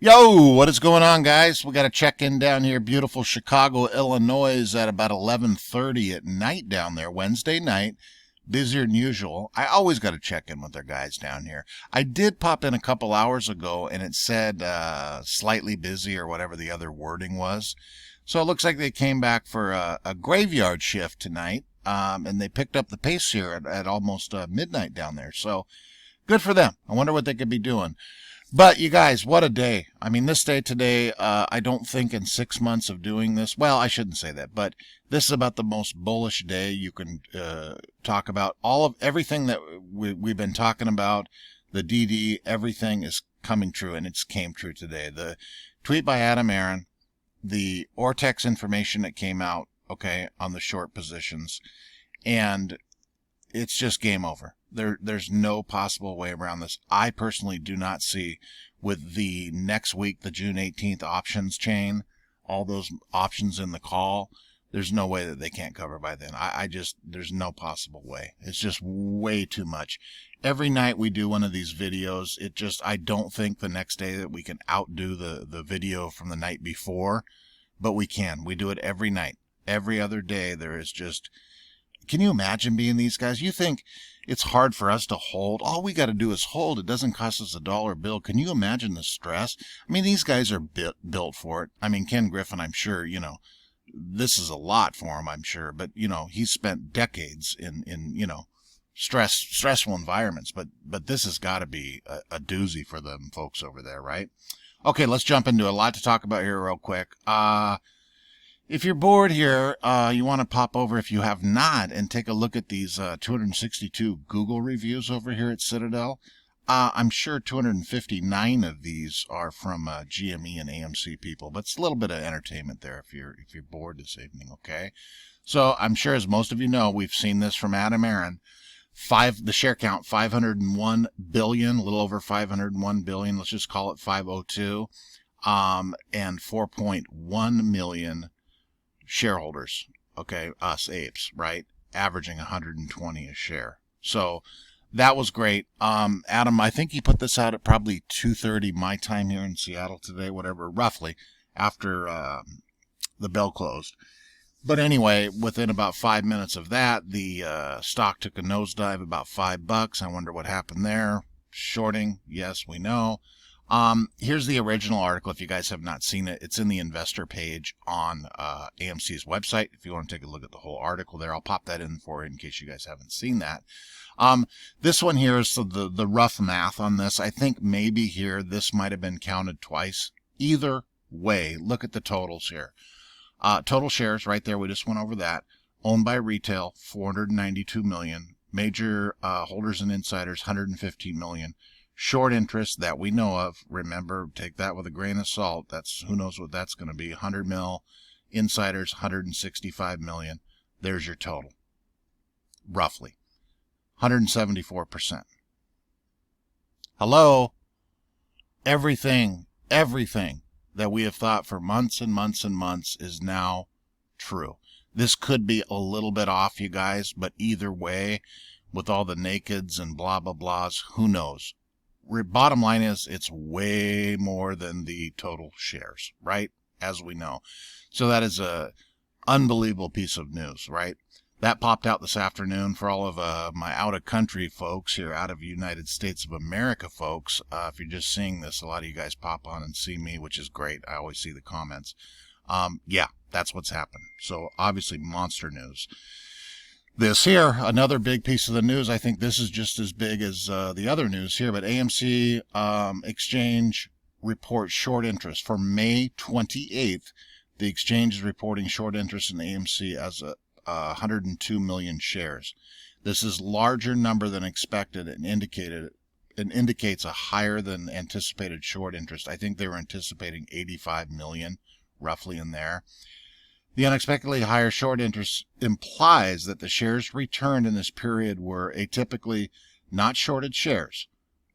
Yo, what is going on, guys? We got a check-in down here, beautiful Chicago, Illinois, at about 11:30 at night down there, Wednesday night. Busier than usual. I always got to check in with their guys down here. I did pop in a couple hours ago, and it said slightly busy or whatever the other wording was. So it looks like they came back for a graveyard shift tonight, and they picked up the pace here at almost midnight down there. So good for them. I wonder what they could be doing. But you guys, what a day. I mean, this day today, I don't think in 6 months of doing this, well, I shouldn't say that, but this is about the most bullish day you can talk about. All of everything that we've been talking about, the DD, everything is coming true, and it's came true today. The tweet by Adam Aaron, the Ortex information that came out, okay, on the short positions, and it's just game over. There's no possible way around this. I personally do not see, with the next week, the June 18th options chain, all those options in the call, there's no way that they can't cover by then. There's no possible way. It's just way too much. Every night we do one of these videos, I don't think the next day that we can outdo the video from the night before, but we can. We do it every night. Every other day there is just... Can you imagine being these guys? You think it's hard for us to hold? All we got to do is hold. It doesn't cost us $1 bill. Can you imagine the stress? I mean, these guys are built for it. I mean, Ken Griffin, I'm sure, this is a lot for him, I'm sure. But, he's spent decades in stressful environments. But this has got to be a doozy for them folks over there, right? Okay, let's jump into a lot to talk about here real quick. If you're bored here, you want to pop over, if you have not, and take a look at these 262 Google reviews over here at Citadel. I'm sure 259 of these are from GME and AMC people, but it's a little bit of entertainment there if you're bored this evening, okay? So I'm sure, as most of you know, we've seen this from Adam Aaron. The share count, 501 billion, a little over 501 billion. Let's just call it 502, and 4.1 million shareholders, okay, us apes, right, averaging 120 a share. So that was great. Adam, I think he put this out at probably 2:30 my time here in Seattle today, whatever, roughly, after the bell closed. But anyway, within about 5 minutes of that, the stock took a nosedive, about $5. I wonder what happened there. Shorting, yes, we know. Here's the original article. If you guys have not seen it, it's in the investor page on AMC's website. If you want to take a look at the whole article there, I'll pop that in for you in case you guys haven't seen that. This one here is the rough math on this. I think maybe here this might have been counted twice. Either way, look at the totals here. Total shares right there. We just went over that. Owned by retail, 492 million. Major holders and insiders, 115 million. Short interest that we know of, remember, take that with a grain of salt. Who knows what that's going to be. 100 mil. Insiders, 165 million. There's your total. Roughly. 174%. Hello? Everything that we have thought for months and months and months is now true. This could be a little bit off, you guys, but either way, with all the nakeds and blah, blah, blahs, who knows? Bottom line is, it's way more than the total shares, right? As we know. So that is a unbelievable piece of news, right? That popped out this afternoon for all of my out-of-country folks here, out of United States of America folks. If you're just seeing this, a lot of you guys pop on and see me, which is great. I always see the comments. Yeah, that's what's happened. So obviously monster news. This here, another big piece of the news. I think this is just as big as the other news here, but AMC exchange reports short interest. For May 28th, the exchange is reporting short interest in AMC as 102 million shares. This is larger number than expected and indicates a higher than anticipated short interest. I think they were anticipating 85 million, roughly in there. The unexpectedly higher short interest implies that the shares returned in this period were atypically not shorted shares,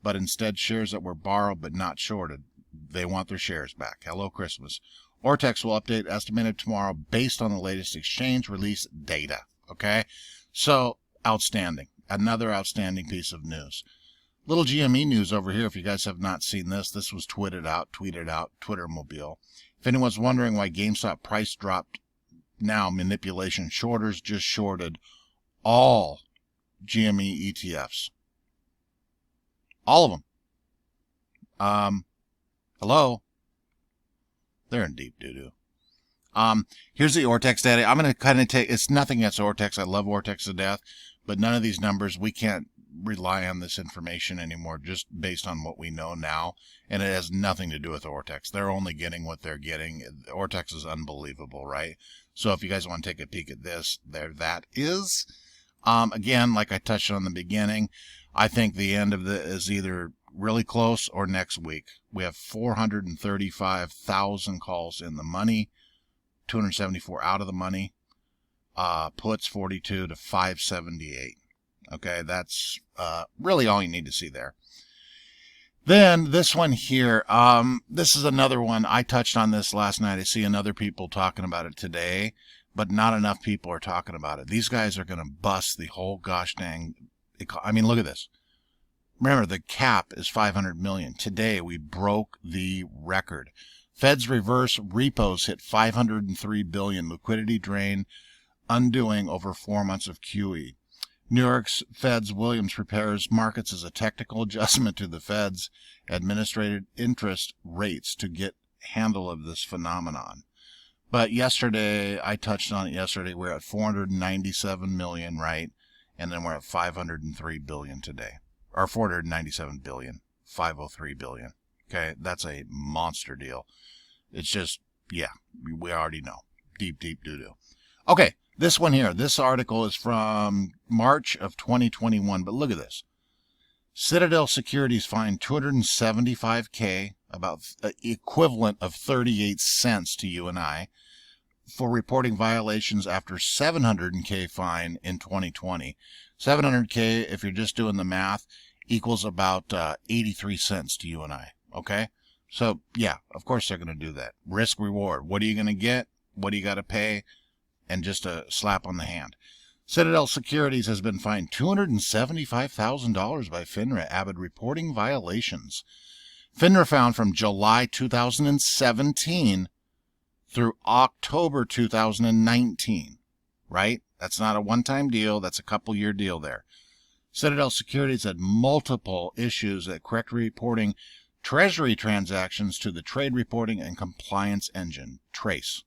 but instead shares that were borrowed but not shorted. They want their shares back. Hello, Christmas. Ortex will update estimated tomorrow based on the latest exchange release data. Okay? So, outstanding. Another outstanding piece of news. Little GME news over here. If you guys have not seen this, this was tweeted out, Twitter mobile. If anyone's wondering why GameStop price dropped now, manipulation. Shorters just shorted all GME ETFs. All of them. Hello? They're in deep doo-doo. Here's the Ortex data. I'm going to kind of take, it's nothing against Ortex. I love Ortex to death, but none of these numbers, we can't rely on this information anymore just based on what we know now, and it has nothing to do with Ortex. They're only getting what they're getting. Ortex is unbelievable, right? So if you guys want to take a peek at this, there that is. Again, like I touched on in the beginning, I think the end of it is either really close or next week. We have 435,000 calls in the money, 274 out of the money, puts 42 to 578. Okay, that's really all you need to see there. Then this one here, this is another one. I touched on this last night. I see other people talking about it today, but not enough people are talking about it. These guys are going to bust the whole gosh dang. I mean, look at this. Remember, the cap is 500 million. Today, we broke the record. Fed's reverse repos hit 503 billion. Liquidity drain, undoing over 4 months of QE. New York's Fed's Williams prepares markets as a technical adjustment to the Fed's administrative interest rates to get handle of this phenomenon. But yesterday, I touched on it yesterday, we're at 497 million, right? And then we're at 503 billion today. Or 497 billion, 503 billion. Okay, that's a monster deal. It's just, yeah, we already know. Deep doo-doo. Okay. This one here, this article is from March of 2021, but look at this. Citadel Securities fined $275K, about equivalent of 38 cents to you and I, for reporting violations after $700K fine in 2020. $700K, if you're just doing the math, equals about 83 cents to you and I, okay? So, yeah, of course they're going to do that. Risk reward. What are you going to get? What do you got to pay? And just a slap on the hand. Citadel Securities has been fined $275,000 by FINRA avid reporting violations. FINRA found from July 2017 through October 2019, right? That's not a one-time deal. That's a couple-year deal there. Citadel Securities had multiple issues at correctly reporting treasury transactions to the Trade Reporting and Compliance Engine, TRACE,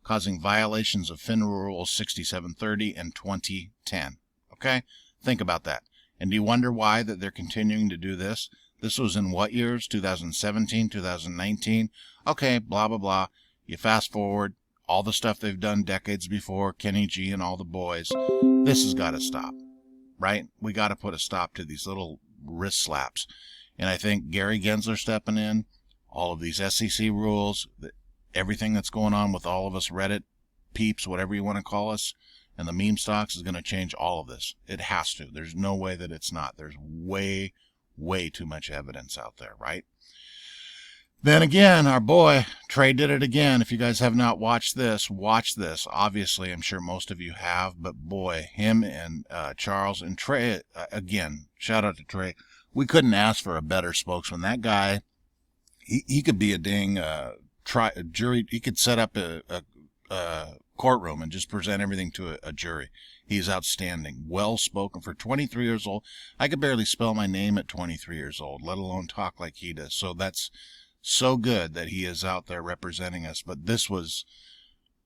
causing violations of FINRA Rules 6730 and 2010. Okay? Think about that. And do you wonder why that they're continuing to do this? This was in what years? 2017, 2019? Okay, blah, blah, blah. You fast forward, all the stuff they've done decades before, Kenny G and all the boys. This has got to stop, right? We got to put a stop to these little wrist slaps. And I think Gary Gensler stepping in, all of these SEC rules, everything that's going on with all of us Reddit peeps, whatever you want to call us, and the meme stocks is going to change all of this. It has to. There's no way that it's not. There's way, way too much evidence out there, right? Then again, our boy Trey did it again. If you guys have not watched this, watch this. Obviously, I'm sure most of you have, but boy, him and Charles and Trey, again, shout out to Trey. We couldn't ask for a better spokesman. That guy, he could be a dang jury. He could set up a courtroom and just present everything to a jury. He's outstanding, well-spoken for 23 years old. I could barely spell my name at 23 years old, let alone talk like he does. So that's so good that he is out there representing us. But this was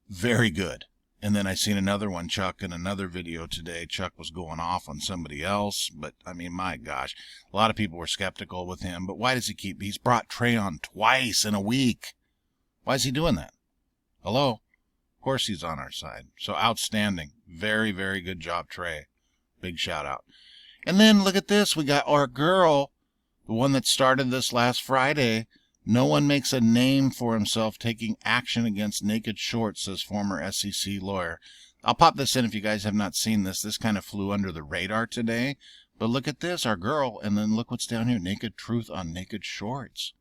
very good. And then I seen another one, Chuck, in another video today. Chuck was going off on somebody else. But, I mean, my gosh, a lot of people were skeptical with him. But why does he keep, he's brought Trey on twice in a week. Why is he doing that? Hello? Of course he's on our side. So outstanding. Very, very good job, Trey. Big shout out. And then look at this. We got our girl, the one that started this last Friday. No one makes a name for himself taking action against naked shorts, says former SEC lawyer. I'll pop this in if you guys have not seen this. This kind of flew under the radar today. But look at this, our girl. And then look what's down here. Naked truth on naked shorts.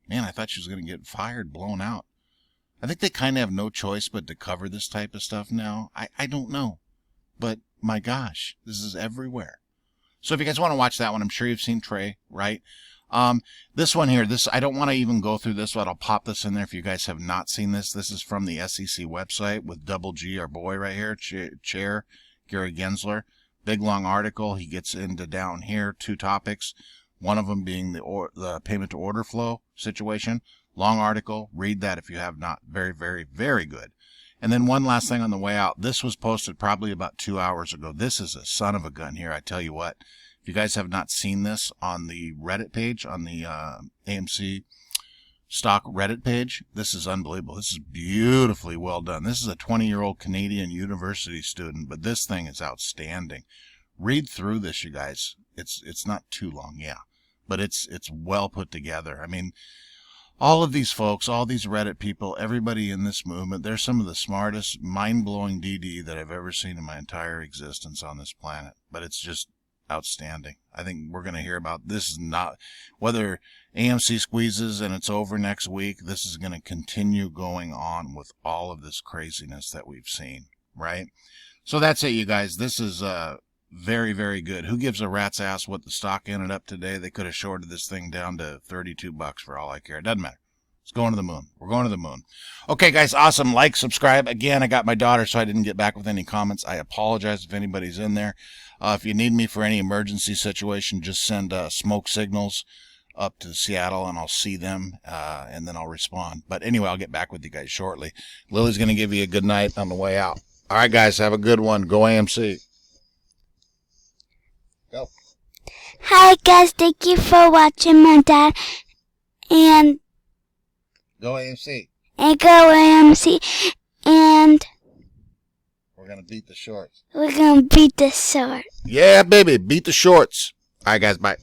Man, I thought she was going to get fired, blown out. I think they kind of have no choice but to cover this type of stuff now. I don't know. But, my gosh, this is everywhere. So if you guys want to watch that one, I'm sure you've seen Trey, right? This one here, I don't want to even go through this, but I'll pop this in there if you guys have not seen this. This is from the SEC website with Double G, our boy right here, Chair Gary Gensler. Big long article. He gets into down here 2 topics. One of them being the payment to order flow situation. Long article. Read that if you have not. Very, very, very good. And then one last thing on the way out. This was posted probably about 2 hours ago. This is a son of a gun here. I tell you what. If you guys have not seen this on the Reddit page, on the AMC stock Reddit page, this is unbelievable. This is beautifully well done. This is a 20-year-old Canadian university student, but this thing is outstanding. Read through this, you guys. It's not too long, yeah, but it's well put together. I mean, all of these folks, all these Reddit people, everybody in this movement, they're some of the smartest, mind-blowing DD that I've ever seen in my entire existence on this planet. But it's just outstanding. I think we're going to hear about this. Is not whether AMC squeezes and it's over next week. This is going to continue going on with all of this craziness that we've seen, right? So that's it, you guys. This is very, very good. Who gives a rat's ass what the stock ended up today? They could have shorted this thing down to $32 for all I care. It doesn't matter. It's going to the moon. We're going to the moon. Okay, guys, awesome. Like, subscribe. Again, I got my daughter, so I didn't get back with any comments. I apologize if anybody's in there. If you need me for any emergency situation, just send smoke signals up to Seattle, and I'll see them, and then I'll respond. But anyway, I'll get back with you guys shortly. Lily's going to give you a good night on the way out. All right, guys, have a good one. Go AMC. Go. Hi, guys. Thank you for watching my dad. And Go AMC. Go AMC. And We're going to beat the shorts. we're going to beat the sword. Yeah, baby. Beat the shorts. All right, guys. Bye.